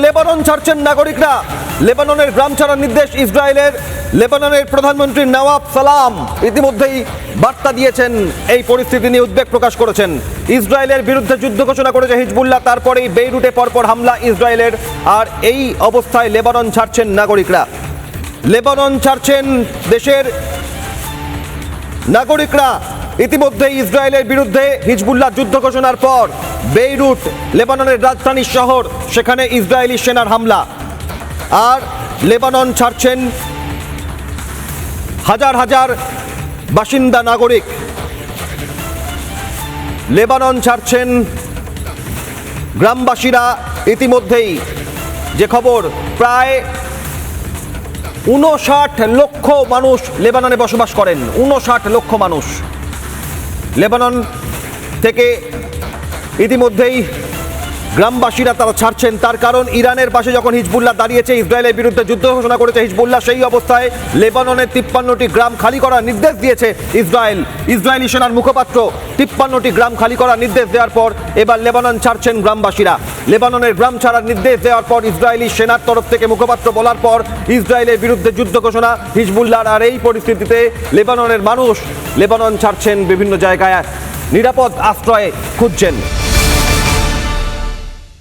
Lebanon ছাড়ছেন নাগরিকরা। লেবাননের গ্রাম ছাড়ার নির্দেশ ইসরায়েলের। লেবাননের প্রধানমন্ত্রী নওয়াব সালাম ইতিমধ্যেই বার্তা দিয়েছেন, এই পরিস্থিতি নিয়ে উদ্বেগ প্রকাশ করেছেন। ইসরায়েলের বিরুদ্ধে যুদ্ধ ঘোষণা করেছে হিজবুল্লাহ, তারপরেই বেইরুটে পরপর হামলা ইসরায়েলের। আর এই অবস্থায় লেবানন ছাড়ছেন নাগরিকরা। লেবানন ছাড়ছেন দেশের নাগরিকরা। ইতিমধ্যেই ইসরায়েলের বিরুদ্ধে হিজবুল্লাহ যুদ্ধ ঘোষণার পর বেইরুট লেবাননের রাজধানী শহর, সেখানে ইসরায়েলি সেনার হামলা। আর লেবানন ছাড়ছেন হাজার হাজার বাসিন্দা নাগরিক। লেবানন ছাড়ছেন গ্রামবাসীরা। ইতিমধ্যেই যে খবর, প্রায় 59 লক্ষ মানুষ লেবাননে বসবাস করেন। 59 লক্ষ মানুষ লেবানন থেকে ইতিমধ্যেই গ্রামবাসীরা তারা ছাড়ছেন। তার কারণ, ইরানের পাশে যখন হিজবুল্লাহ দাঁড়িয়েছে, ইসরায়েলের বিরুদ্ধে যুদ্ধ ঘোষণা করেছে হিজবুল্লাহ, সেই অবস্থায় লেবাননের 53টি গ্রাম খালি করার নির্দেশ দিয়েছে ইসরায়েল। ইসরায়েলি সেনার মুখপাত্র 53টি গ্রাম খালি করার নির্দেশ দেওয়ার পর এবার লেবানন ছাড়ছেন গ্রামবাসীরা। লেবাননের গ্রাম ছাড়ার নির্দেশ দেওয়ার পর ইসরায়েলি সেনার তরফ থেকে মুখপাত্র বলার পর ইসরায়েলের বিরুদ্ধে যুদ্ধ ঘোষণা হিজবুল্লাহর। আর এই পরিস্থিতিতে লেবাননের মানুষ লেবানন ছাড়ছেন, বিভিন্ন জায়গায় নিরাপদ আশ্রয়ে খুঁজছেন।